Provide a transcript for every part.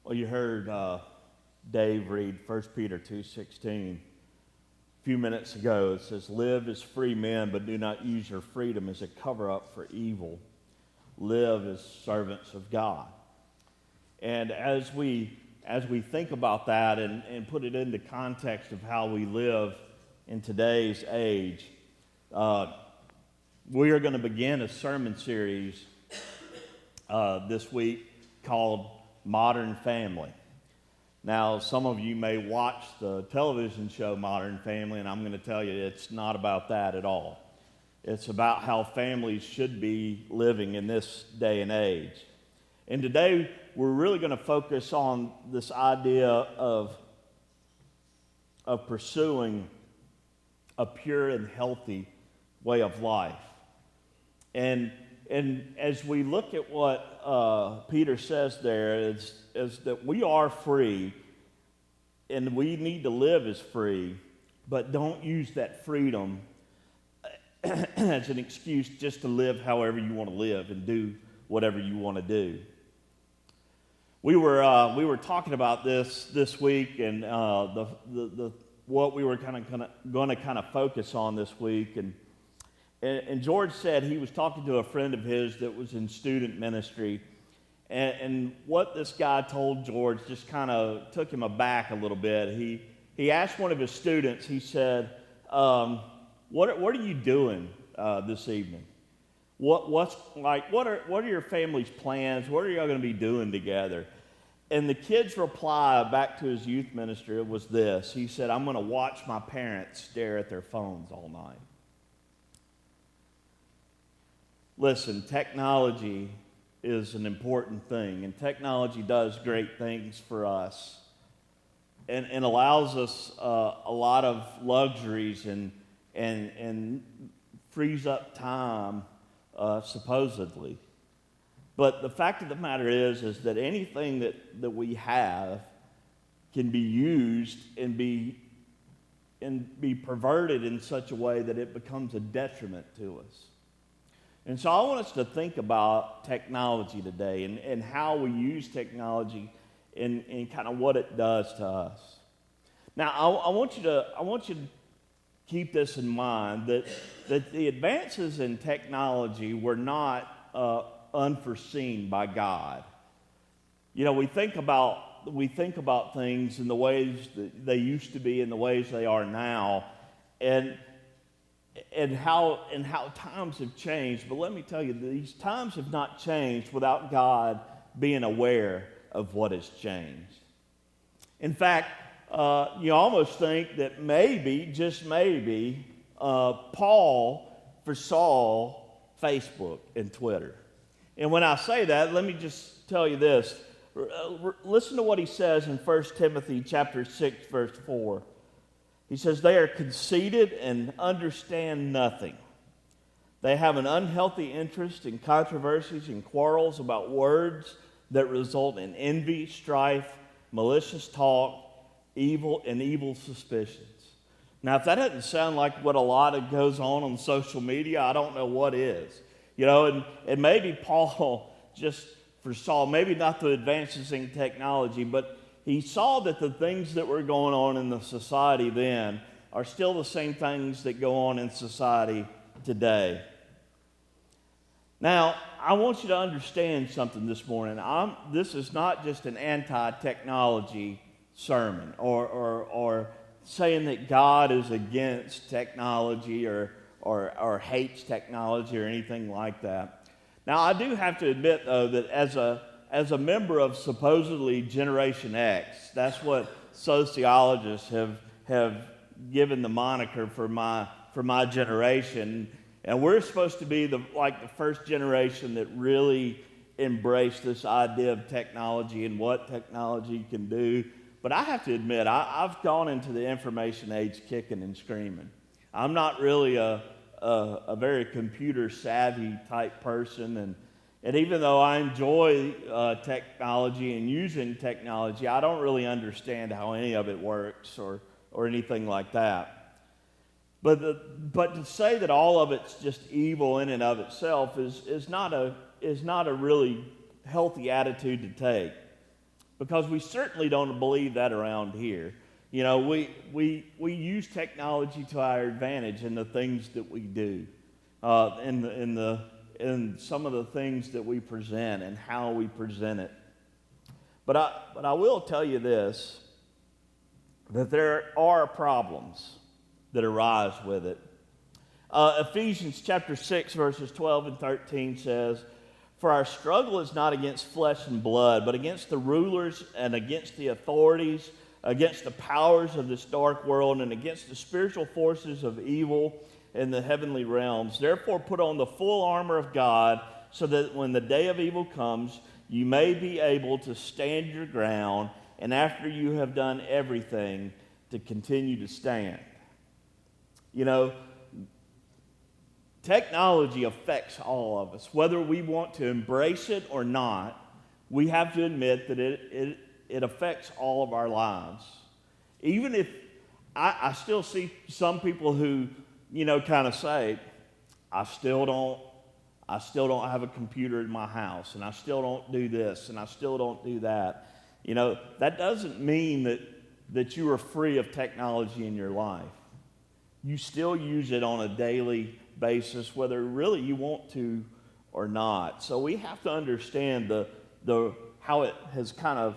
Well, you heard Dave read 1 Peter 2:16 a few minutes ago. It says, "Live as free men, but do not use your freedom as a cover-up for evil. Live as servants of God." And as we think about that and put it into context of how we live in today's age, we are going to begin a sermon series this week called Modern Family. Now, some of you may watch the television show Modern Family, and I'm going to tell you it's not about that at all. It's about how families should be living in this day and age. And today, we're really going to focus on this idea of pursuing a pure and healthy way of life. And as we look at what Peter says there, is that we are free, and we need to live as free, but don't use that freedom as an excuse just to live however you want to live and do whatever you want to do. We were talking about this week, and what we were going to focus on this week, and George said he was talking to a friend of his that was in student ministry, and what this guy told George just kind of took him aback a little bit. He asked one of his students. He said, "What are you doing this evening? What are your family's plans? What are y'all going to be doing together?" And the kid's reply back to his youth minister was this. He said, "I'm going to watch my parents stare at their phones all night." Listen, technology is an important thing, and technology does great things for us and allows us a lot of luxuries and frees up time, supposedly. But the fact of the matter is that anything that we have can be used and be perverted in such a way that it becomes a detriment to us. And so I want us to think about technology today and how we use technology and kind of what it does to us. Now, I want you to keep this in mind, that the advances in technology were not unforeseen by God. You know, we think about things in the ways that they used to be and the ways they are now, and how times have changed. But let me tell you, these times have not changed without God being aware of what has changed. In fact, you almost think that maybe, just maybe, Paul foresaw Facebook and Twitter. And when I say that, let me just tell you this. Listen to what he says in 1 Timothy chapter 6, verse 4. He says, "They are conceited and understand nothing. They have an unhealthy interest in controversies and quarrels about words that result in envy, strife, malicious talk, evil suspicions." Now, if that doesn't sound like what a lot of goes on social media, I don't know what is. You know, and maybe Paul just foresaw, maybe not the advances in technology, but he saw that the things that were going on in the society then are still the same things that go on in society today. Now, I want you to understand something this morning. This is not just an anti-technology sermon or saying that God is against technology or hates technology or anything like that. Now, I do have to admit, though, that as a member of supposedly Generation X, that's what sociologists have given the moniker for my generation, and we're supposed to be the first generation that really embraced this idea of technology and what technology can do. But I have to admit, I've gone into the information age kicking and screaming. I'm not really a very computer savvy type person, and even though I enjoy technology and using technology, I don't really understand how any of it works or anything like that. But to say that all of it's just evil in and of itself is not a really healthy attitude to take. because we certainly don't believe that around here. You know, we use technology to our advantage in the things that we do, in some of the things that we present and how we present it. But I will tell you this, that there are problems that arise with it. Ephesians chapter 6, verses 12 and 13 says, "For our struggle is not against flesh and blood, but against the rulers and against the authorities, against the powers of this dark world, and against the spiritual forces of evil in the heavenly realms. Therefore put on the full armor of God, so that when the day of evil comes, you may be able to stand your ground, and after you have done everything, to continue to stand." You know, technology affects all of us. Whether we want to embrace it or not, we have to admit that it affects all of our lives. Even if I still see some people who, you know, kind of say, I still don't have a computer in my house, and I still don't do this, and I still don't do that. You know, that doesn't mean that you are free of technology in your life. You still use it on a daily basis, whether really you want to or not. So we have to understand how it has kind of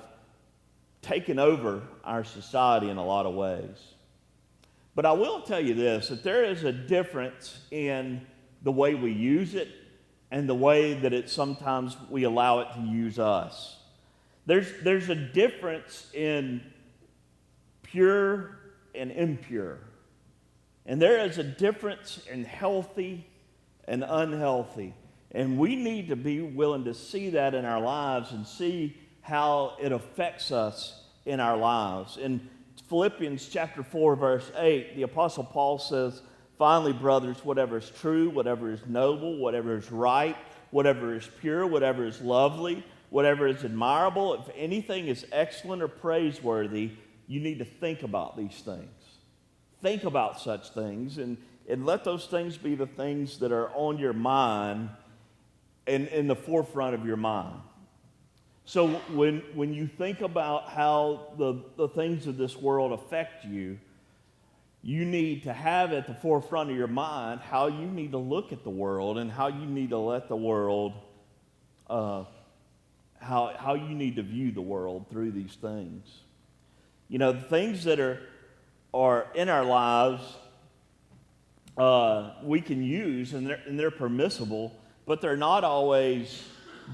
taken over our society in a lot of ways. But I will tell you this, that there is a difference in the way we use it and the way that sometimes we allow it to use us. There's a difference in pure and impure. And there is a difference in healthy and unhealthy. And we need to be willing to see that in our lives and see how it affects us in our lives. In Philippians chapter 4, verse 8, the Apostle Paul says, "Finally, brothers, whatever is true, whatever is noble, whatever is right, whatever is pure, whatever is lovely, whatever is admirable, if anything is excellent or praiseworthy, you need to think about these things." Think about such things, and let those things be the things that are on your mind and in the forefront of your mind. So when you think about how the things of this world affect you, you need to have at the forefront of your mind how you need to look at the world and how you need to let the world, how you need to view the world through these things. You know, the things that are in our lives, we can use, and they're permissible, but they're not always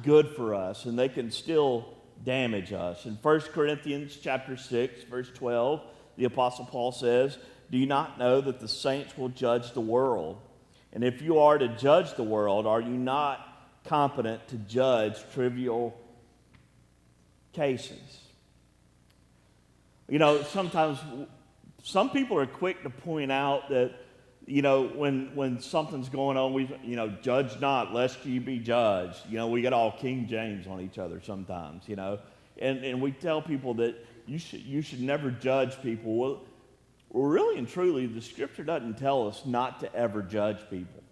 good for us, and they can still damage us. In 1 Corinthians chapter 6, verse 12, the Apostle Paul says, "Do you not know that the saints will judge the world? And if you are to judge the world, are you not competent to judge trivial cases?" You know, sometimes some people are quick to point out that, you know, when something's going on, judge not lest ye be judged. You know, we got all King James on each other sometimes, you know. And we tell people that you should never judge people. Well, really and truly, the Scripture doesn't tell us not to ever judge people.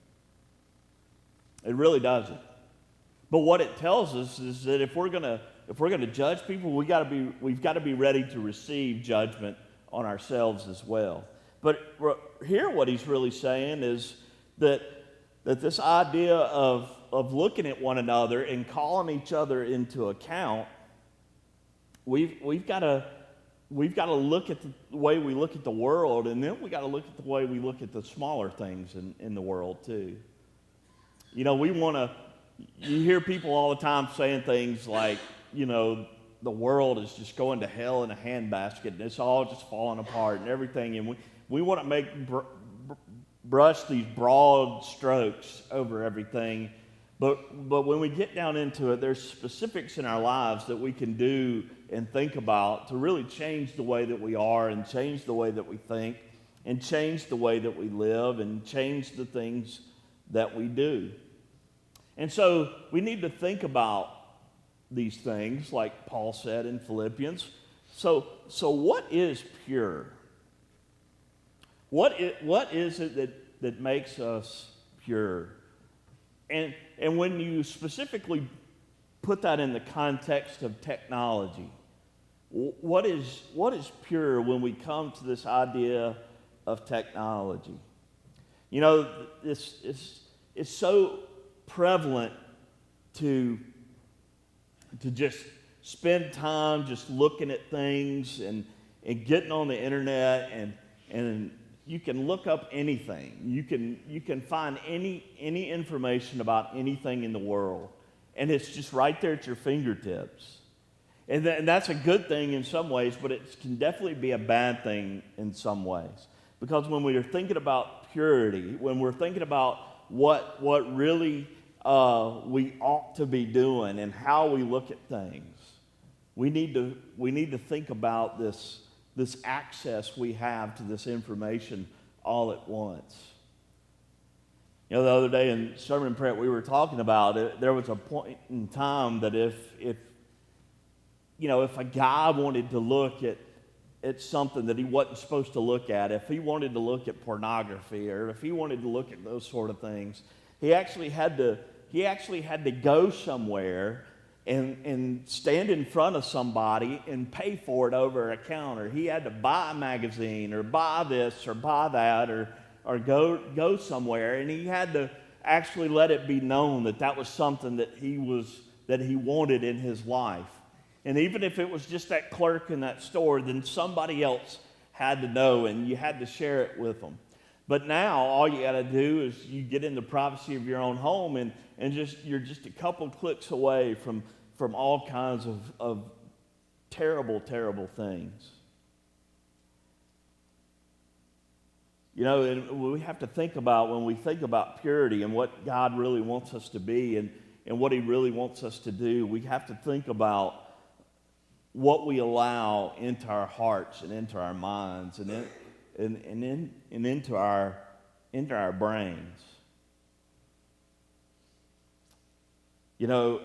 It really doesn't. But what it tells us is that if we're gonna judge people, we've got to be ready to receive judgment on ourselves as well. But here what he's really saying is that this idea of looking at one another and calling each other into account, we've got to look at the way we look at the world, and then we got to look at the way we look at the smaller things in the world too. You know, you hear people all the time saying things like, you know, the world is just going to hell in a handbasket, and it's all just falling apart and everything. And we want to brush these broad strokes over everything. But when we get down into it, there's specifics in our lives that we can do and think about to really change the way that we are and change the way that we think and change the way that we live and change the things that we do. And so we need to think about these things, like Paul said in Philippians. So what is pure? What is it that makes us pure? And when you specifically put that in the context of technology, what is pure when we come to this idea of technology? You know, it's so prevalent to just spend time just looking at things and getting on the internet, and you can look up anything. You can find any information about anything in the world, and it's just right there at your fingertips. And that's a good thing in some ways, but it can definitely be a bad thing in some ways. Because when we are thinking about purity, when we're thinking about what really we ought to be doing and how we look at things, we need to think about this access we have to this information all at once. You know, the other day in sermon prep we were talking about it. There was a point in time that if a guy wanted to look at something that he wasn't supposed to look at, if he wanted to look at pornography or if he wanted to look at those sort of things, he actually had to go somewhere and stand in front of somebody and pay for it over a counter. He had to buy a magazine or buy this or buy that or go somewhere, and he had to actually let it be known that was something that he wanted in his life. And even if it was just that clerk in that store, then somebody else had to know, and you had to share it with them. But now all you got to do is you get in the privacy of your own home, and you're just a couple clicks away from all kinds of terrible, terrible things. You know, and we have to think about, when we think about purity and what God really wants us to be and what He really wants us to do, we have to think about what we allow into our hearts and into our minds and into our brains. You know,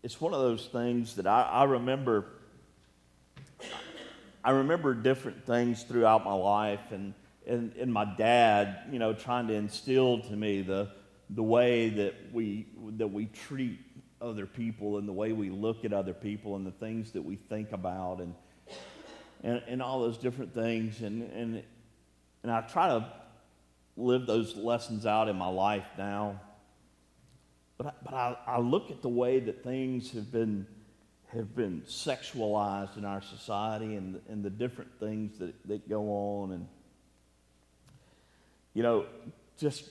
it's one of those things that I remember. I remember different things throughout my life, and my dad, you know, trying to instill to me the way that we treat other people and the way we look at other people and the things that we think about and all those different things, and I try to live those lessons out in my life now. But I look at the way that things have been sexualized in our society and the different things that go on, and you know, just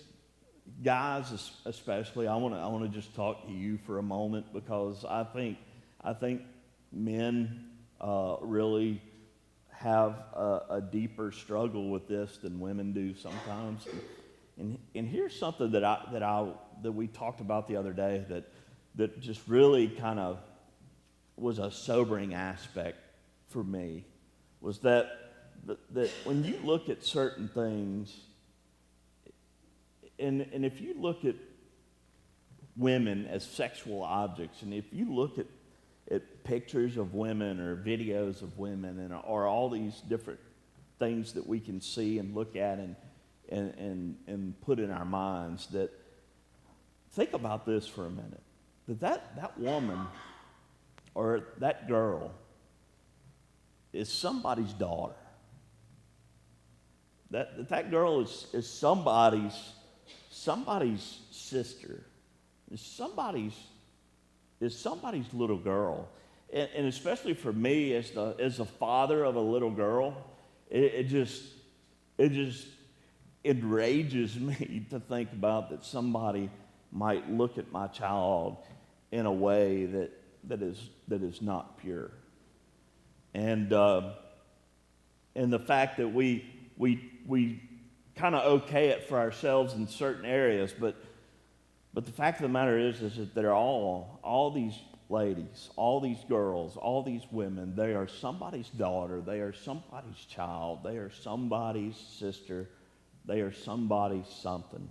guys especially. I want to just talk to you for a moment, because I think men really have a deeper struggle with this than women do sometimes. And here's something that we talked about the other day that just really kind of was a sobering aspect for me, was that when you look at certain things, and if you look at women as sexual objects, and if you look at pictures of women or videos of women or all these different things that we can see and look at and put in our minds, that think about this for a minute, that woman or that girl is somebody's daughter. That girl is somebody's sister. Is somebody's little girl. And especially for me as the father of a little girl, it just enrages me to think about that somebody might look at my child in a way that is not pure. And the fact that we kind of okay it for ourselves in certain areas, but the fact of the matter is that they're all these ladies, all these girls, all these women, they are somebody's daughter, they are somebody's child, they are somebody's sister, they are somebody's something.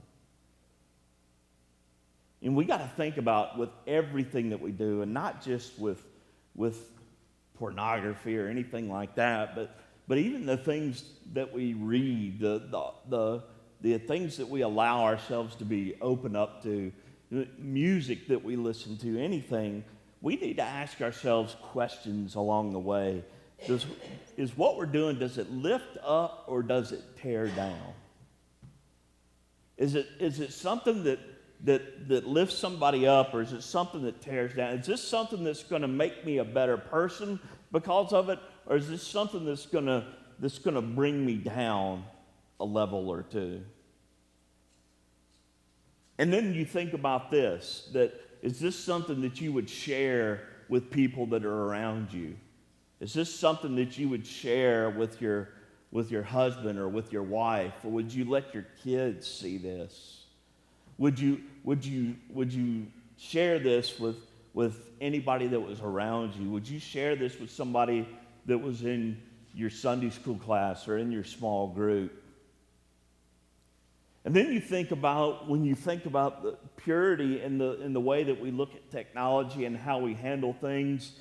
And we got to think about with everything that we do, and not just with pornography or anything like that, but even the things that we read, the things that we allow ourselves to be open up to, music that we listen to, anything, we need to ask ourselves questions along the way. Is what we're doing, does it lift up or does it tear down? Is it something that lifts somebody up, or is it something that tears down? Is this something that's going to make me a better person because of it, or is this something that's going to bring me down a level or two? And then you think about this, that is this something that you would share with people that are around you? Is this something that you would share with your husband or with your wife? Or would you let your kids see this? Would you share this with anybody that was around you? Would you share this with somebody that was in your Sunday school class or in your small group? And then when you think about the purity in the way that we look at technology and how we handle things,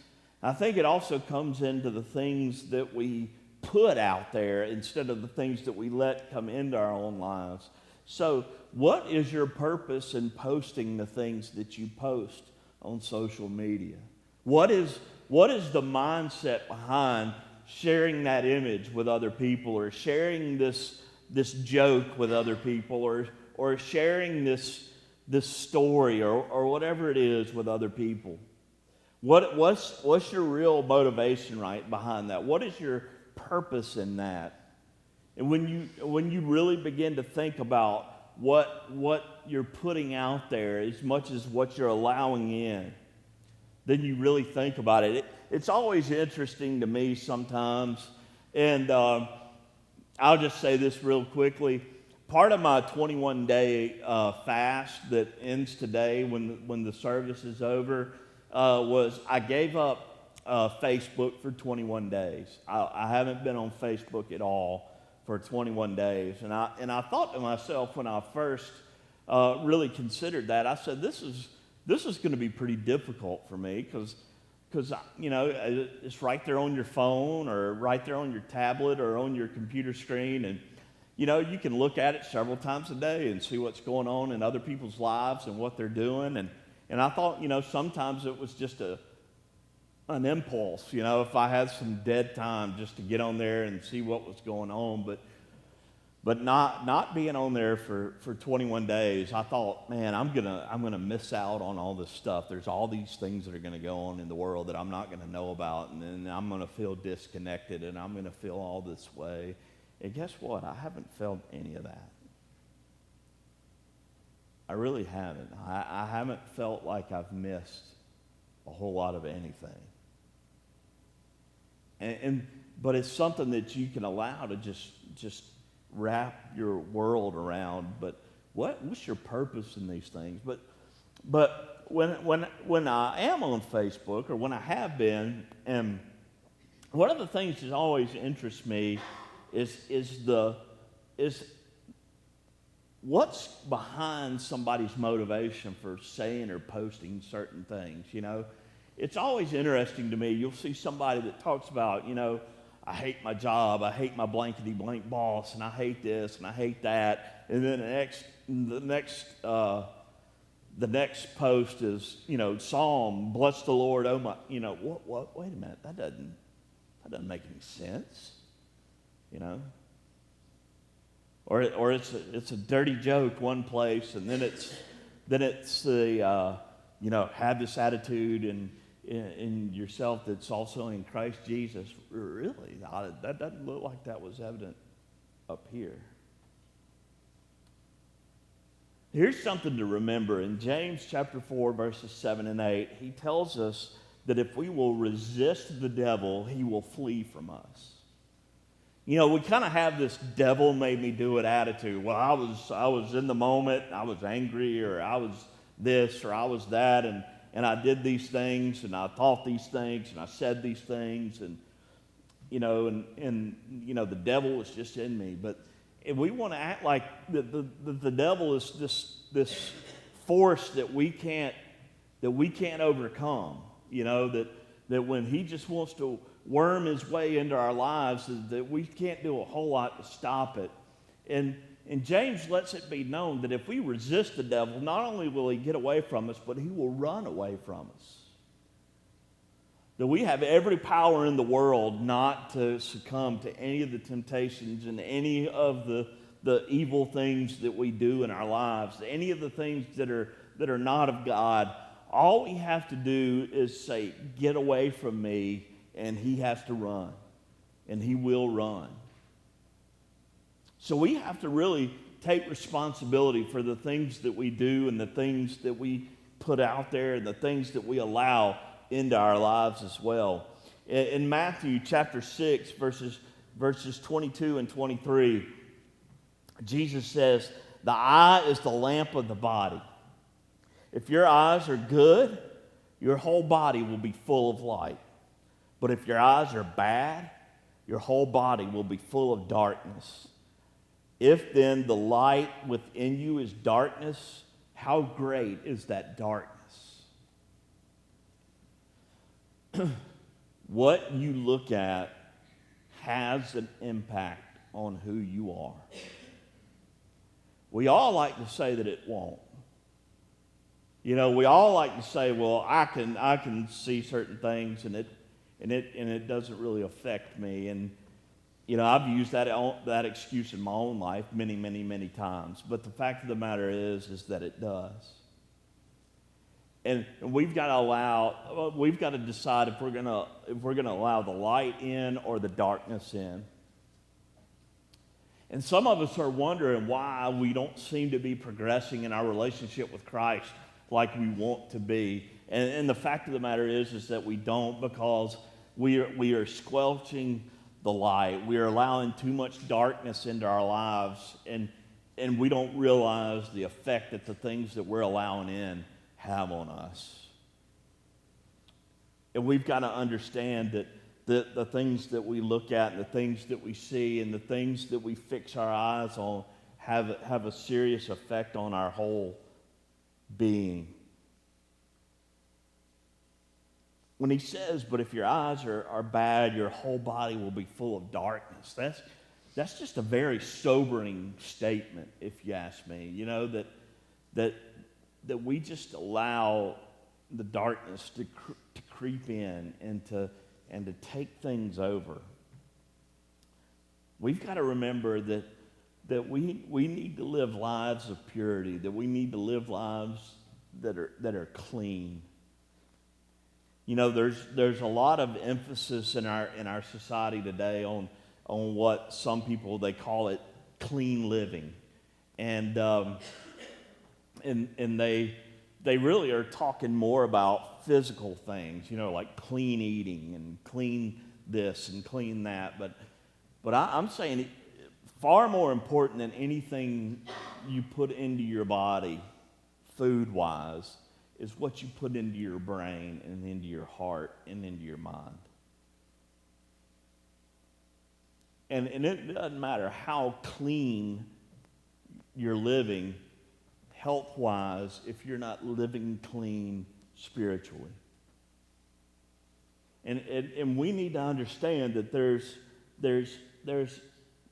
I think it also comes into the things that we put out there instead of the things that we let come into our own lives. So what is your purpose in posting the things that you post on social media? What is the mindset behind sharing that image with other people, or sharing this joke with other people, or sharing this story or whatever it is with other people? What's your real motivation right behind that? What is your purpose in that? And when you really begin to think about what you're putting out there as much as what you're allowing in, then you really think about it. It's always interesting to me sometimes, and I'll just say this real quickly. Part of my 21-day fast that ends today when the service is over was I gave up Facebook for 21 days. I haven't been on Facebook at all for 21 days. And I thought to myself when I first really considered that, I said, this is going to be pretty difficult for me because it's right there on your phone or right there on your tablet or on your computer screen, and you can look at it several times a day and see what's going on in other people's lives and what they're doing. And I thought, sometimes it was just an impulse, if I had some dead time just to get on there and see what was going on. But not being on there for 21 days, I thought, man, I'm gonna miss out on all this stuff. There's all these things that are gonna go on in the world that I'm not gonna know about, and then I'm gonna feel disconnected, and I'm gonna feel all this way. And guess what? I haven't felt any of that. I really haven't. I haven't felt like I've missed a whole lot of anything. But it's something that you can allow to just wrap your world around. But what's your purpose in these things? But when I am on Facebook, or when I have been, and one of the things that always interests me is what's behind somebody's motivation for saying or posting certain things. It's always interesting to me. You'll see somebody that talks about, I hate my job, I hate my blankety blank boss, and I hate this and I hate that. And then the next post is, Psalm, bless the Lord, oh my, what? Wait a minute, that doesn't make any sense, Or it's a dirty joke one place, and then it's the have this attitude in yourself that's also in Christ Jesus. Really, that doesn't look like that was evident up here. Here's something to remember. In James chapter 4, verses 7 and 8, he tells us that if we will resist the devil, he will flee from us. We kind of have this devil made me do it attitude. Well, I was in the moment, I was angry, or I was this, or I was that, and I did these things, and I thought these things, and I said these things, and the devil was just in me. But if we want to act like the devil is this force that we can't overcome, that when he just wants to worm his way into our lives, that we can't do a whole lot to stop it. And James lets it be known that if we resist the devil, not only will he get away from us, but he will run away from us. that we have every power in the world not to succumb to any of the temptations and any of the evil things that we do in our lives, any of the things that are not of God. All we have to do is say, get away from me, and he has to run, and he will run. So we have to really take responsibility for the things that we do and the things that we put out there and the things that we allow into our lives as well. In Matthew chapter 6, verses 22 and 23, Jesus says, the eye is the lamp of the body. If your eyes are good, your whole body will be full of light. But if your eyes are bad, your whole body will be full of darkness. If then the light within you is darkness, how great is that darkness? What you look at has an impact on who you are. We all like to say that it won't. You know, we all like to say, well, I can see certain things and it doesn't really affect me. And you know, I've used that excuse in my own life many, many, many times. But the fact of the matter is that it does. And we've got to decide if we're gonna allow the light in or the darkness in. And some of us are wondering why we don't seem to be progressing in our relationship with Christ like we want to be. And the fact of the matter is that we don't, because we are squelching the light. We are allowing too much darkness into our lives, and we don't realize the effect that the things that we're allowing in have on us. And we've got to understand that the things that we look at and the things that we see and the things that we fix our eyes on have a serious effect on our whole being. When he says, but if your eyes are bad, your whole body will be full of darkness. That's just a very sobering statement, if you ask me. You know, that we just allow the darkness to creep in and to take things over. We've got to remember that we need to live lives of purity, that we need to live lives that are clean. You know, there's a lot of emphasis in our society today on what some people, they call it clean living, and they really are talking more about physical things, you know, like clean eating and clean this and clean that. But I'm saying far more important than anything you put into your body, food-wise, is what you put into your brain and into your heart and into your mind. And it doesn't matter how clean you're living health-wise if you're not living clean spiritually. And we need to understand that there's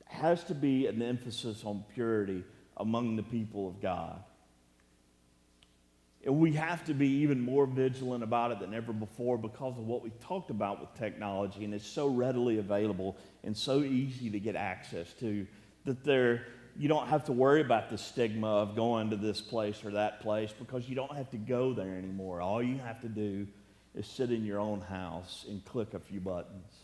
has to be an emphasis on purity among the people of God. And we have to be even more vigilant about it than ever before because of what we talked about with technology, and it's so readily available and so easy to get access to that you don't have to worry about the stigma of going to this place or that place because you don't have to go there anymore. All you have to do is sit in your own house and click a few buttons.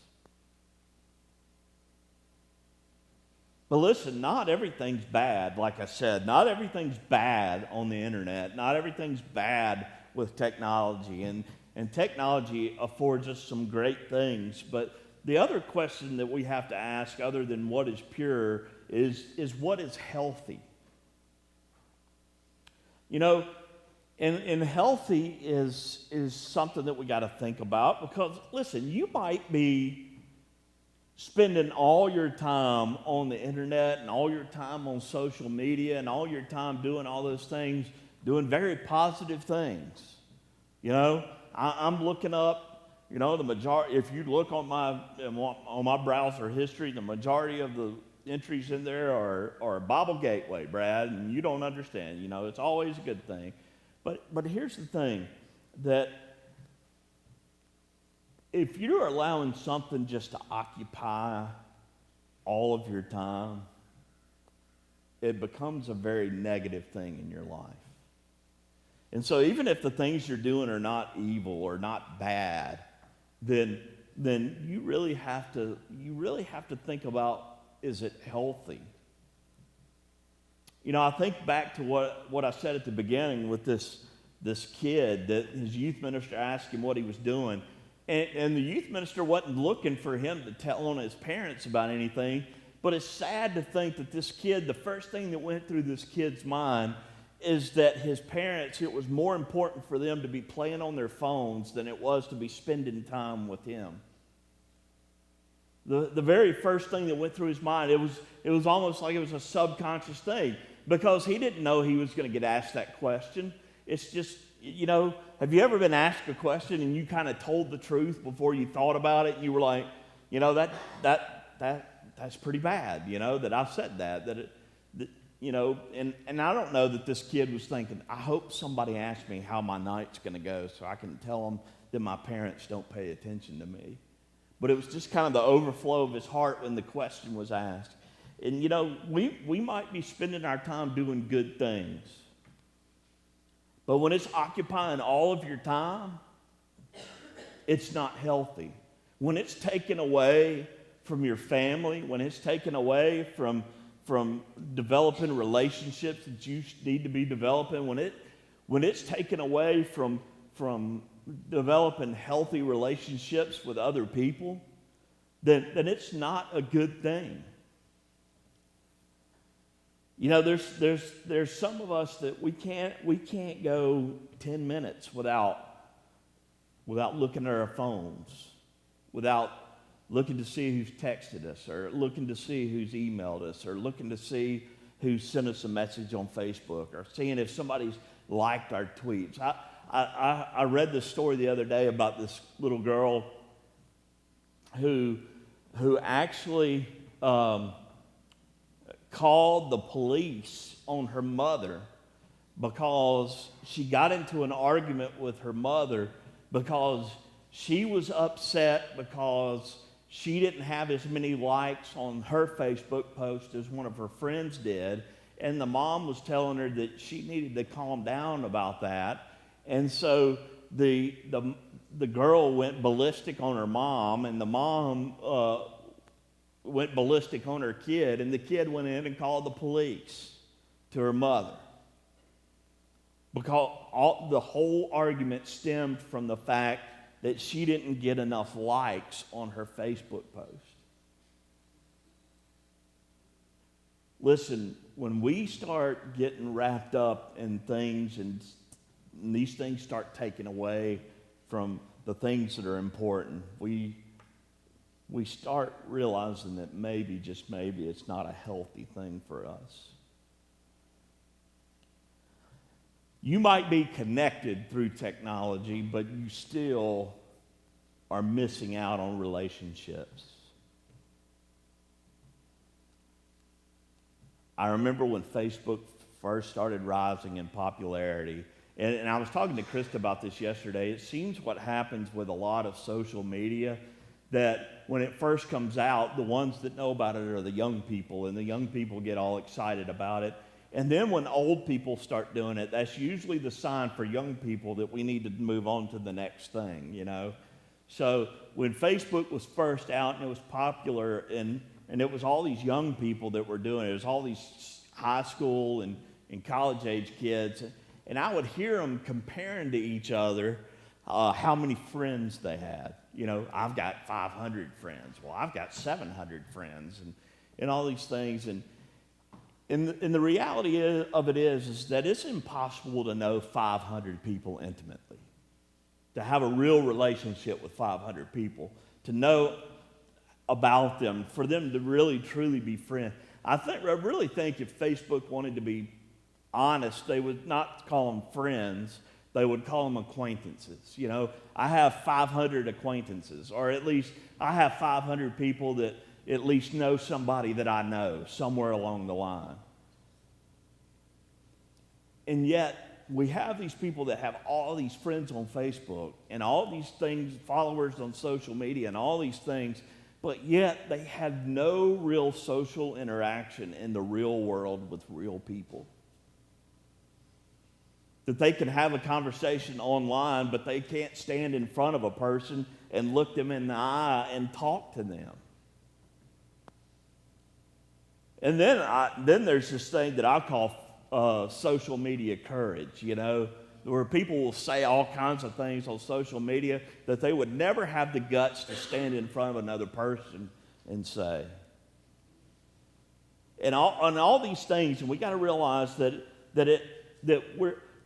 But listen, not everything's bad, like I said. Not everything's bad on the internet. Not everything's bad with technology. And technology affords us some great things. But the other question that we have to ask, other than what is pure, is what is healthy? You know, and healthy is something that we got to think about because, listen, you might be spending all your time on the internet and all your time on social media and all your time doing all those things, doing very positive things. You know, I'm looking up, you know, the majority, if you look on my browser history, the majority of the entries in there are Bible Gateway, Brad, and you don't understand. You know, it's always a good thing. But here's the thing, that if you're allowing something just to occupy all of your time, it becomes a very negative thing in your life. And so even if the things you're doing are not evil or not bad, then you really have to think about, is it healthy? You know, I think back to what I said at the beginning with this kid that his youth minister asked him what he was doing. And the youth minister wasn't looking for him to tell on his parents about anything. But it's sad to think that this kid, the first thing that went through this kid's mind is that his parents, it was more important for them to be playing on their phones than it was to be spending time with him. The very first thing that went through his mind, it was almost like it was a subconscious thing, because he didn't know he was going to get asked that question. It's just, you know, have you ever been asked a question and you kind of told the truth before you thought about it? And you were like, you know, that's pretty bad, you know, that I said that you know, and I don't know that this kid was thinking, I hope somebody asks me how my night's going to go so I can tell them that my parents don't pay attention to me. But it was just kind of the overflow of his heart when the question was asked. And, you know, we might be spending our time doing good things. But when it's occupying all of your time, it's not healthy. When it's taken away from your family, when it's taken away from developing relationships that you need to be developing, when it's taken away from developing healthy relationships with other people, then it's not a good thing. You know, there's some of us that we can't go 10 minutes without looking at our phones, without looking to see who's texted us, or looking to see who's emailed us, or looking to see who sent us a message on Facebook, or seeing if somebody's liked our tweets. I read this story the other day about this little girl who actually called the police on her mother because she got into an argument with her mother because she was upset because she didn't have as many likes on her Facebook post as one of her friends did, and the mom was telling her that she needed to calm down about that. And so the girl went ballistic on her mom, and the mom went ballistic on her kid, and the kid went in and called the police to her mother. Because the whole argument stemmed from the fact that she didn't get enough likes on her Facebook post. Listen, when we start getting wrapped up in things and these things start taken away from the things that are important, we start realizing that maybe, just maybe, it's not a healthy thing for us. You might be connected through technology, but you still are missing out on relationships. I remember when Facebook first started rising in popularity, and I was talking to Krista about this yesterday. It seems what happens with a lot of social media, that when it first comes out, the ones that know about it are the young people, and the young people get all excited about it. And then when old people start doing it, that's usually the sign for young people that we need to move on to the next thing, you know. So when Facebook was first out and it was popular, and it was all these young people that were doing it, it was all these high school and college age kids, and I would hear them comparing to each other how many friends they had. You know, I've got 500 friends. Well, I've got 700 friends, and all these things. And the reality of it is that it's impossible to know 500 people intimately, to have a real relationship with 500 people, to know about them, for them to really, truly be friends. I really think if Facebook wanted to be honest, they would not call them friends. They would call them acquaintances. You know, I have 500 acquaintances, or at least I have 500 people that at least know somebody that I know somewhere along the line. And yet, we have these people that have all these friends on Facebook and all these things, followers on social media and all these things, but yet they have no real social interaction in the real world with real people. That they can have a conversation online, but they can't stand in front of a person and look them in the eye and talk to them. And then there's this thing that I call social media courage, where people will say all kinds of things on social media that they would never have the guts to stand in front of another person and say. And all these things, and we got to realize that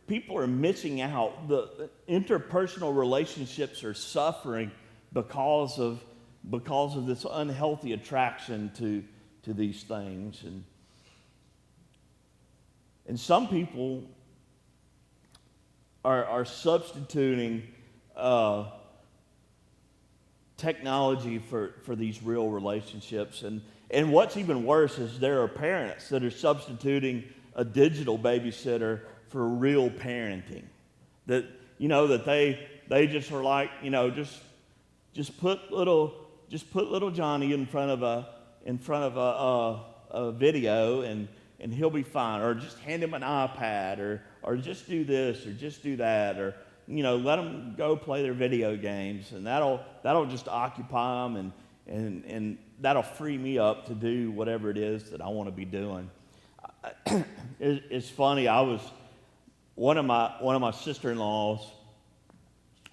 people are missing out. The interpersonal relationships are suffering because of this unhealthy attraction to these things. And some people are substituting technology for these real relationships. And what's even worse is there are parents that are substituting a digital babysitter for real parenting. That they just are like, just put little Johnny in front of a video and he'll be fine, or just hand him an iPad, or just do this, or just do that, or let them go play their video games, and that'll just occupy them, and that'll free me up to do whatever it is that I want to be doing. It's funny. I was one of my sister-in-laws,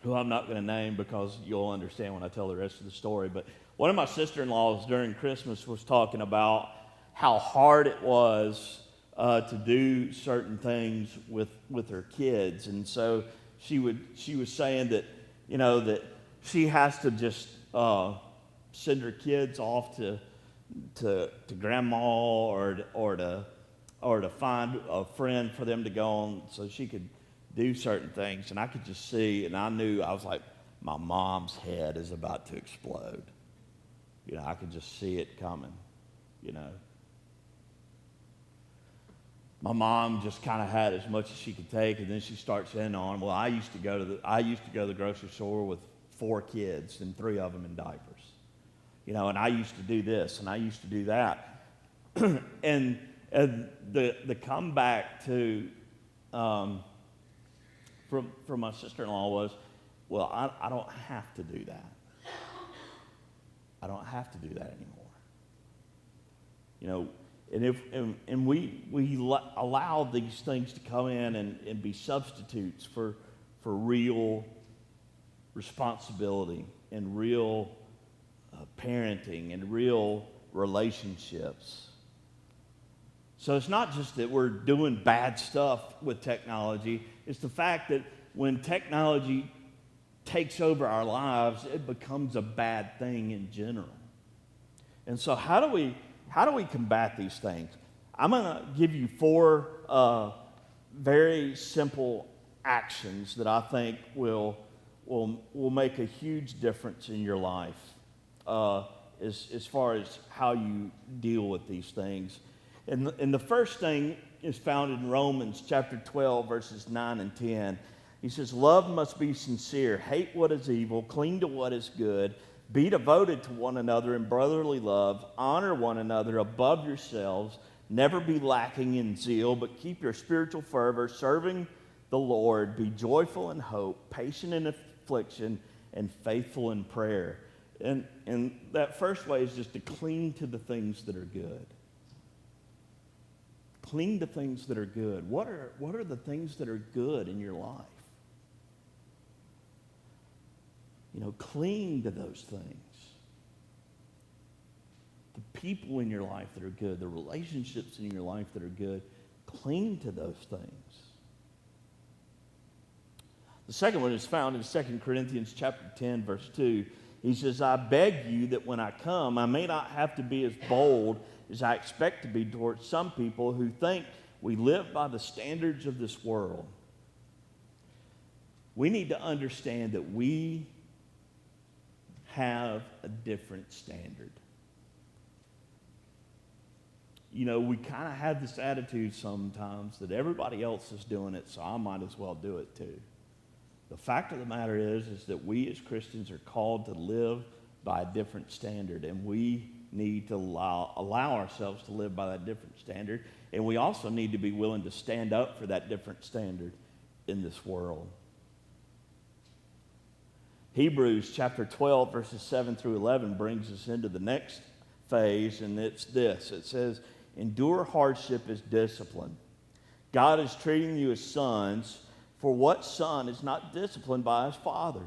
who I'm not going to name because you'll understand when I tell the rest of the story, but one of my sister-in-laws during Christmas was talking about how hard it was to do certain things with her kids. And so she was saying that, that she has to just send her kids off to grandma or to find a friend for them to go on so she could do certain things. And I could just see, and I was like, my mom's head is about to explode. I could just see it coming, My mom just kind of had as much as she could take, and then she starts in on, well, I used to go to the grocery store with 4 kids and 3 of them in diapers. And I used to do this and I used to do that. and the comeback to from my sister-in-law was, well, I don't have to do that. I don't have to do that anymore. And we allow these things to come in and be substitutes for real responsibility and real parenting and real relationships. So it's not just that we're doing bad stuff with technology. It's the fact that when technology takes over our lives, it becomes a bad thing in general. And so how do we combat these things? I'm going to give you 4 very simple actions that I think will make a huge difference in your life as far as how you deal with these things. And the first thing is found in Romans chapter 12, verses 9 and 10. He says, love must be sincere, hate what is evil, cling to what is good, be devoted to one another in brotherly love, honor one another above yourselves, never be lacking in zeal, but keep your spiritual fervor, serving the Lord, be joyful in hope, patient in affliction, and faithful in prayer. And that first way is just to cling to the things that are good. Cling to things that are good. What are the things that are good in your life? Cling to those things. The people in your life that are good, the relationships in your life that are good, cling to those things. The second one is found in 2 Corinthians chapter 10, verse 2. He says, I beg you that when I come, I may not have to be as bold as I expect to be towards some people who think we live by the standards of this world. We need to understand that we have a different standard. we kind of have this attitude sometimes that everybody else is doing it, so I might as well do it too. The fact of the matter is that we as Christians are called to live by a different standard, and we need to allow ourselves to live by that different standard, and we also need to be willing to stand up for that different standard in this world. Hebrews chapter 12, verses 7 through 11 brings us into the next phase, and it's this. It says, endure hardship as discipline. God is treating you as sons, for what son is not disciplined by his father?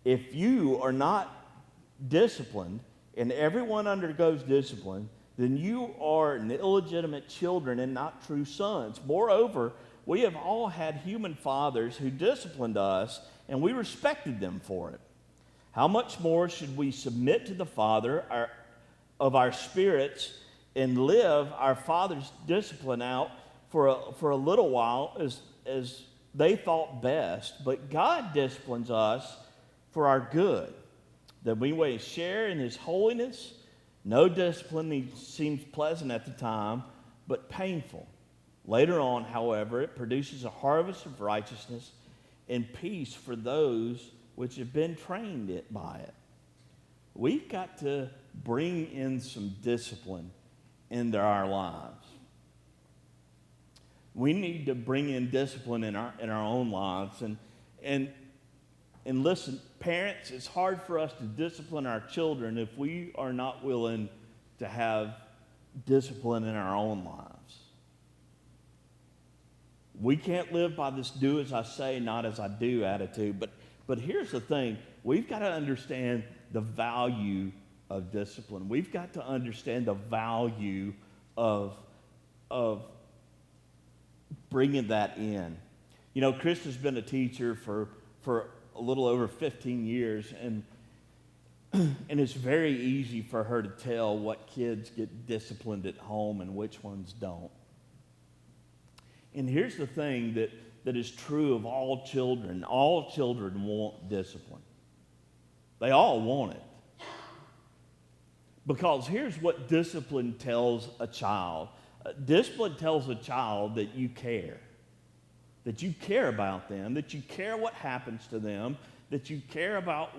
If you are not disciplined, and everyone undergoes discipline, then you are an illegitimate children and not true sons. Moreover, we have all had human fathers who disciplined us, and we respected them for it. How much more should we submit to the Father of our spirits and live our Father's discipline out for a little while as they thought best? But God disciplines us for our good, that we may share in his holiness. No discipline seems pleasant at the time, but painful. Later on, however, it produces a harvest of righteousness and peace for those which have been trained by it. We've got to bring in some discipline into our lives. We need to bring in discipline in our own lives. And listen, parents, it's hard for us to discipline our children if we are not willing to have discipline in our own lives. We can't live by this do as I say, not as I do attitude. But here's the thing. We've got to understand the value of discipline. We've got to understand the value of bringing that in. Chris has been a teacher for a little over 15 years, and it's very easy for her to tell what kids get disciplined at home and which ones don't. And here's the thing that is true of all children. All children want discipline. They all want it. Because here's what discipline tells a child. Discipline tells a child that you care. That you care about them, that you care what happens to them, that you care about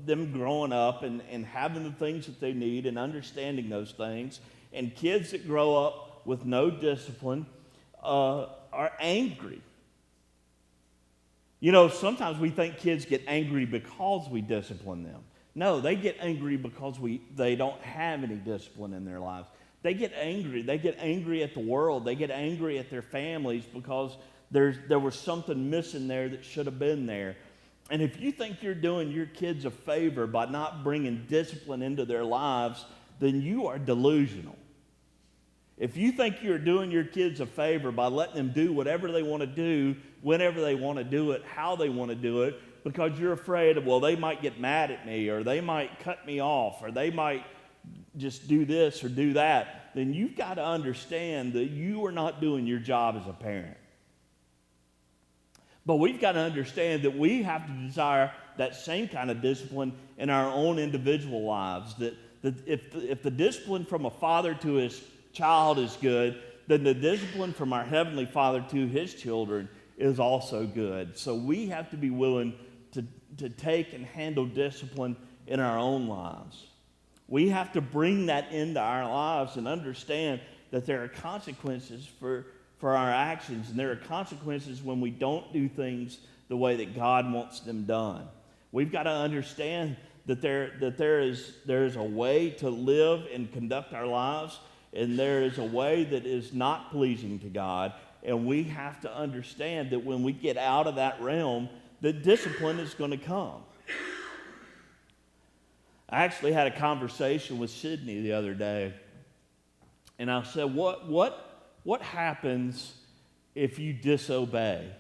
them growing up and having the things that they need and understanding those things. And kids that grow up with no discipline are angry. Sometimes we think kids get angry because we discipline them. No, they get angry because they don't have any discipline in their lives. They get angry. They get angry at the world. They get angry at their families because there was something missing there that should have been there. And if you think you're doing your kids a favor by not bringing discipline into their lives, then you are delusional. If you think you're doing your kids a favor by letting them do whatever they want to do, whenever they want to do it, how they want to do it, because you're afraid of, well, they might get mad at me, or they might cut me off, or they might just do this or do that, then you've got to understand that you are not doing your job as a parent. But we've got to understand that we have to desire that same kind of discipline in our own individual lives. That if the discipline from a father to his child is good, then the discipline from our Heavenly Father to his children is also good. So we have to be willing to take and handle discipline in our own lives. We have to bring that into our lives and understand that there are consequences for our actions, and there are consequences when we don't do things the way that God wants them done. We've got to understand that there is a way to live and conduct our lives, and there is a way that is not pleasing to God, and we have to understand that when we get out of that realm, that discipline is going to come. I actually had a conversation with Sydney the other day, and I said, what happens if you disobey?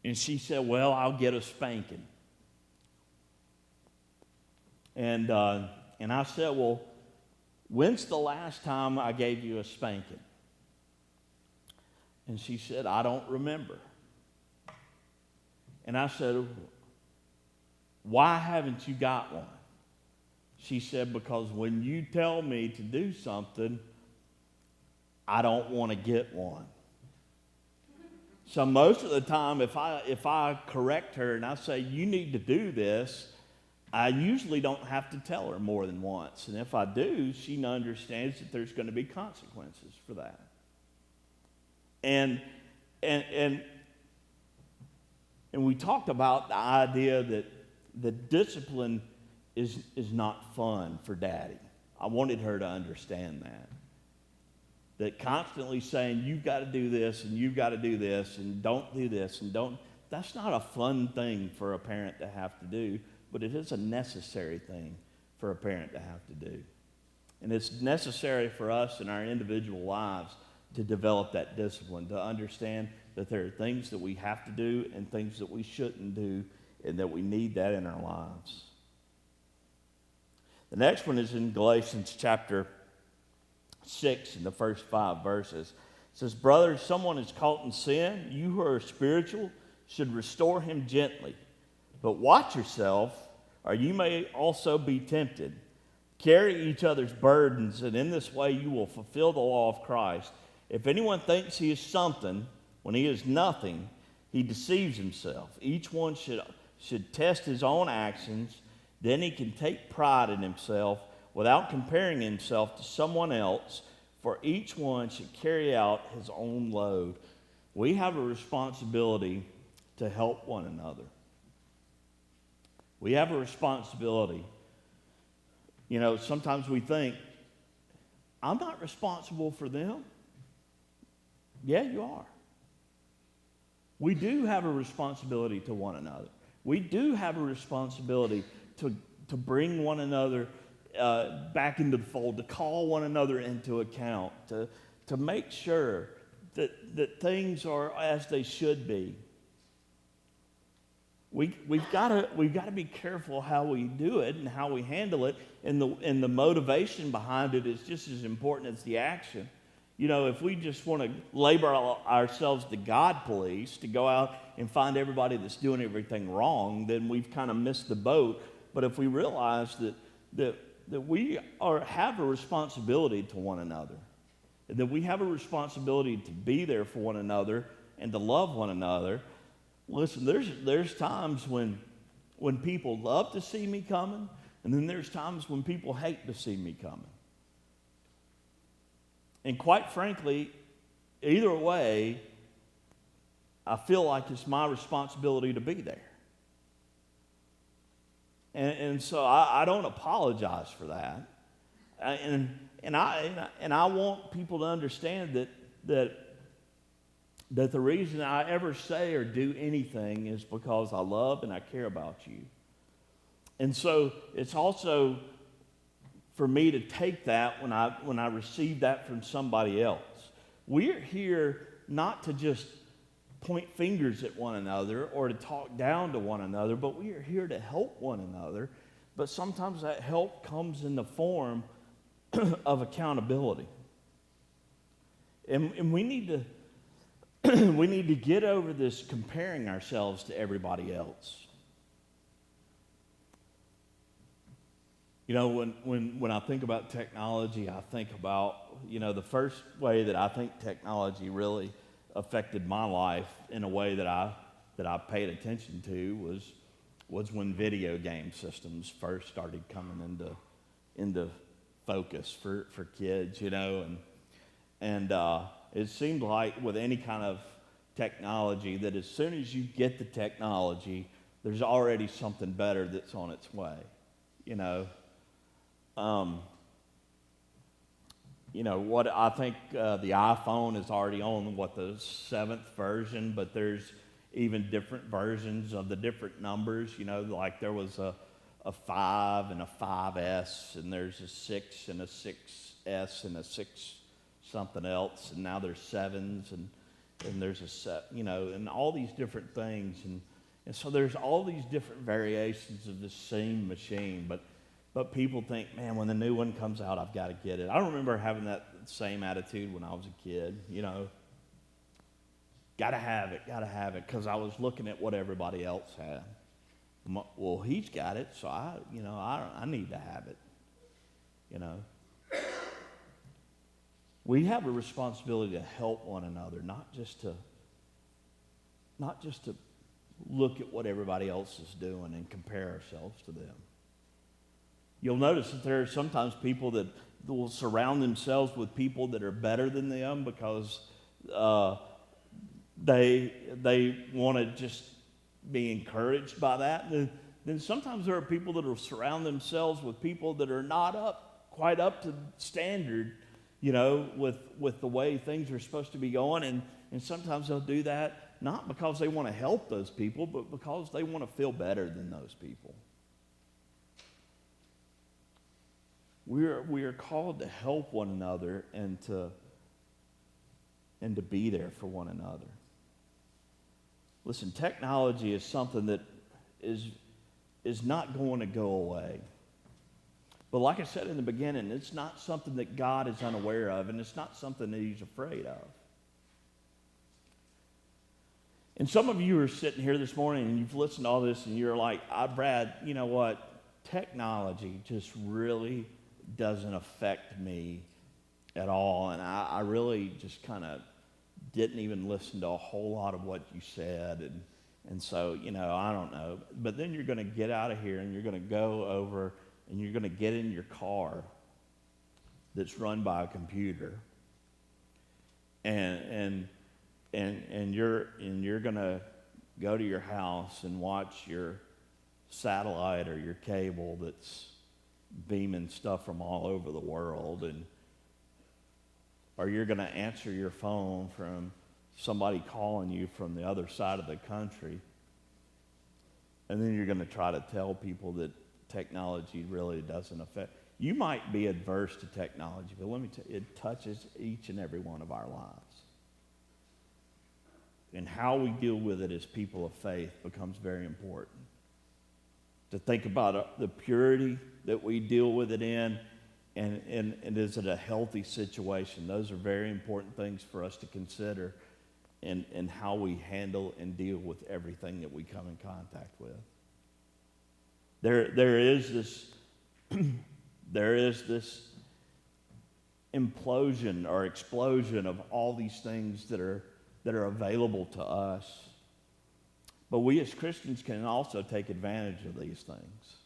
And she said, well, I'll get a spanking. And I said, well, when's the last time I gave you a spanking? And she said, I don't remember. And I said, why haven't you got one? She said, because when you tell me to do something, I don't want to get one. So most of the time, if I correct her and I say, you need to do this, I usually don't have to tell her more than once. And if I do, she understands that there's going to be consequences for that. And we talked about the idea that the discipline is not fun for Daddy. I wanted her to understand that. That constantly saying, you've got to do this, and you've got to do this, and don't do this, and don't. That's not a fun thing for a parent to have to do, but it is a necessary thing for a parent to have to do. And it's necessary for us in our individual lives to develop that discipline, to understand that there are things that we have to do and things that we shouldn't do, and that we need that in our lives. The next one is in Galatians chapter 6 in the first 5 verses. It says, brothers, someone is caught in sin. You who are spiritual should restore him gently. But watch yourself, or you may also be tempted. Carry each other's burdens, and in this way you will fulfill the law of Christ. If anyone thinks he is something when he is nothing, he deceives himself. Each one should test his own actions. Then he can take pride in himself without comparing himself to someone else, for each one should carry out his own load. We have a responsibility to help one another. We have a responsibility. You know, sometimes we think, I'm not responsible for them. Yeah, you are. We do have a responsibility to one another. We do have a responsibility to bring one another back into the fold, to call one another into account, to make sure that things are as they should be. We've got to be careful how we do it and how we handle it, and the motivation behind it is just as important as the action. You know, if we just want to labor ourselves the God police, to go out and find everybody that's doing everything wrong, then we've kind of missed the boat. But if we realize that we have a responsibility to one another, that we have a responsibility to be there for one another and to love one another. Listen, there's times when people love to see me coming, and then there's times when people hate to see me coming. And quite frankly, either way, I feel like it's my responsibility to be there. And so I don't apologize for that. And I want people to understand that the reason I ever say or do anything is because I love and I care about you. And so it's also for me to take that when I receive that from somebody else. We're here not to just point fingers at one another or to talk down to one another, but we are here to help one another. But sometimes that help comes in the form of accountability. And we need to get over this comparing ourselves to everybody else. You know, when I think about technology, I think about, you know, the first way that I think technology really affected my life in a way that I paid attention to was when video game systems first started coming into focus for kids, you know, and it seemed like with any kind of technology that as soon as you get the technology, there's already something better that's on its way, you know. You know, what I think the iPhone is already on, the 7th version, but there's even different versions of the different numbers. You know, like there was a 5 and a 5S, and there's a 6 and a 6S and a 6 something else, and now there's 7s, and there's a set, you know, and all these different things. And so there's all these different variations of the same machine, but people think, man, when the new one comes out, I've got to get it. I remember having that same attitude when I was a kid, you know. Got to have it, because I was looking at what everybody else had. Well, he's got it, so I need to have it. you know. We have a responsibility to help one another, not just to look at what everybody else is doing and compare ourselves to them. You'll notice that there are sometimes people that will surround themselves with people that are better than them because they want to just be encouraged by that. Then sometimes there are people that will surround themselves with people that are not quite up to standard, you know, with the way things are supposed to be going. And sometimes they'll do that not because they want to help those people, but because they want to feel better than those people. We are called to help one another and to be there for one another. Listen, technology is something that is not going to go away. But like I said in the beginning, it's not something that God is unaware of, and it's not something that He's afraid of. And some of you are sitting here this morning and you've listened to all this and you're like, Brad, you know what? Technology just really doesn't affect me at all. And I really just kind of didn't even listen to a whole lot of what you said. And so, you know, I don't know. But then you're going to get out of here and you're going to go over and you're going to get in your car that's run by a computer. And you're going to go to your house and watch your satellite or your cable that's beaming stuff from all over the world, or you're going to answer your phone from somebody calling you from the other side of the country, and then you're going to try to tell people that technology really doesn't affect. You might be adverse to technology, but let me tell you, it touches each and every one of our lives. And how we deal with it as people of faith becomes very important. To think about the purity that we deal with it in, and is it a healthy situation? Those are very important things for us to consider in how we handle and deal with everything that we come in contact with. There is this implosion or explosion of all these things that are available to us. But we as Christians can also take advantage of these things.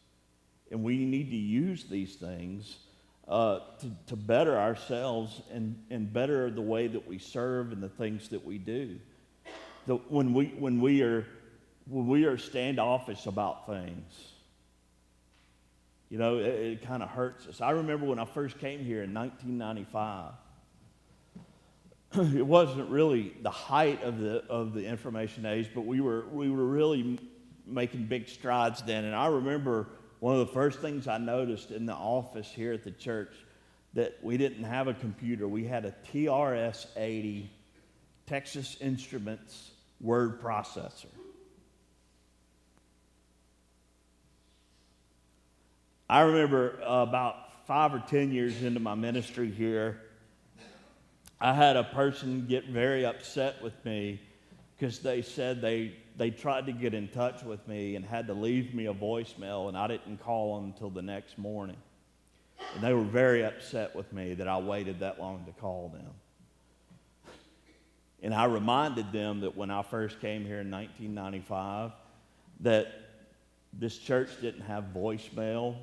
And we need to use these things to better ourselves and better the way that we serve and the things that we do. When we are standoffish about things, you know, it kind of hurts us. I remember when I first came here in 1995. It wasn't really the height of the information age, but we were really making big strides then. And I remember one of the first things I noticed in the office here at the church, that we didn't have a computer. We had a TRS-80 Texas Instruments word processor. I remember about 5 or 10 years into my ministry here, I had a person get very upset with me because they said they tried to get in touch with me and had to leave me a voicemail, and I didn't call them until the next morning. And they were very upset with me that I waited that long to call them. And I reminded them that when I first came here in 1995, that this church didn't have voicemail.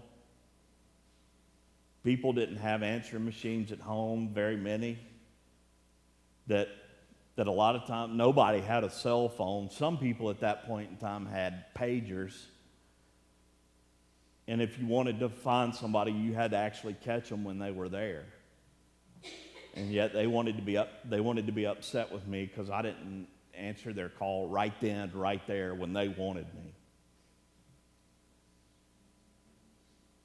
People didn't have answering machines at home, very many. That a lot of times nobody had a cell phone. Some people at that point in time had pagers. And if you wanted to find somebody, you had to actually catch them when they were there. And yet they wanted to be upset with me because I didn't answer their call right then, right there when they wanted me.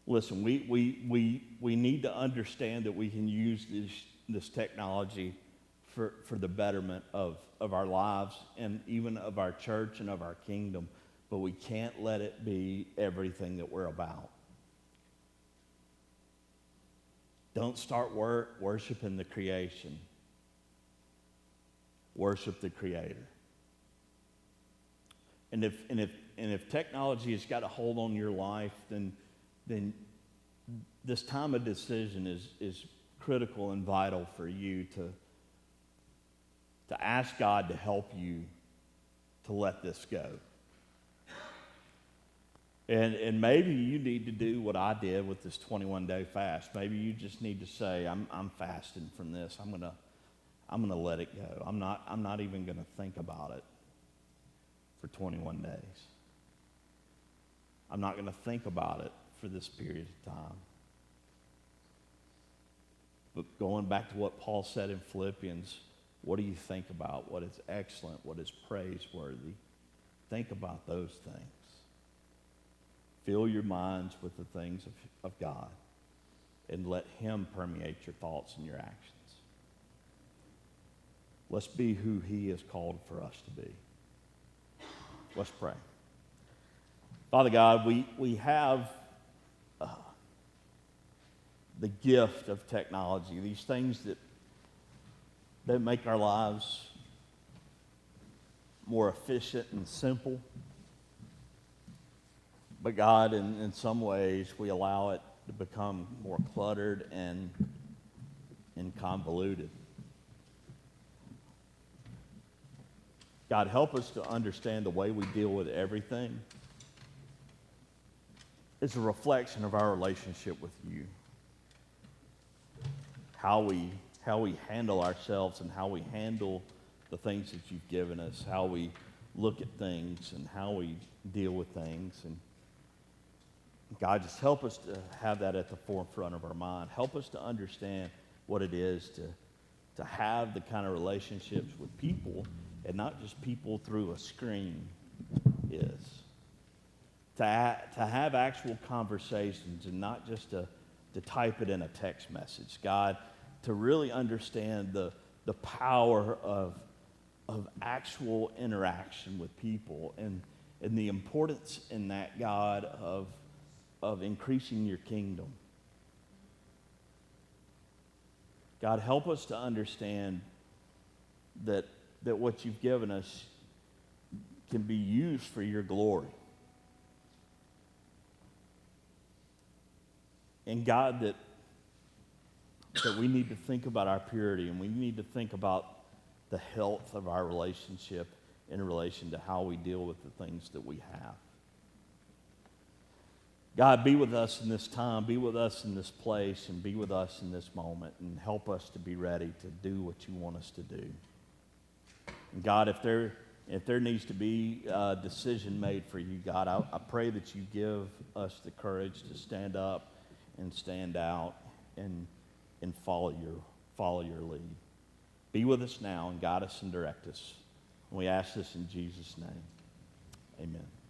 Listen, we need to understand that we can use this technology for the betterment of our lives and even of our church and of our kingdom, but we can't let it be everything that we're about. Don't start worshiping the creation. Worship the Creator. And if technology has got a hold on your life, then this time of decision is critical and vital for you to ask God to help you to let this go. And maybe you need to do what I did with this 21-day fast. Maybe you just need to say, I'm fasting from this. I'm gonna let it go. I'm not even gonna think about it for 21 days. I'm not gonna think about it for this period of time. But going back to what Paul said in Philippians, what do you think about? What is excellent? What is praiseworthy? Think about those things. Fill your minds with the things of God and let Him permeate your thoughts and your actions. Let's be who He has called for us to be. Let's pray. Father God, we have the gift of technology, these things that make our lives more efficient and simple. But God, in some ways, we allow it to become more cluttered and convoluted. God, help us to understand the way we deal with everything is a reflection of our relationship with you. How we handle ourselves and how we handle the things that you've given us, how we look at things and how we deal with things. And God, just help us to have that at the forefront of our mind. Help us to understand what it is to have the kind of relationships with people, and not just people through a screen, is. To have actual conversations and not just to type it in a text message. God, to really understand the power of actual interaction with people and the importance in that, God, of increasing your kingdom. God, help us to understand that what you've given us can be used for your glory. And God, that we need to think about our purity, and we need to think about the health of our relationship in relation to how we deal with the things that we have. God, be with us in this time, be with us in this place, and be with us in this moment, and help us to be ready to do what you want us to do. And God, if there needs to be a decision made for you, God, I pray that you give us the courage to stand up and stand out and follow your lead. Be with us now and guide us and direct us. And we ask this in Jesus' name. Amen.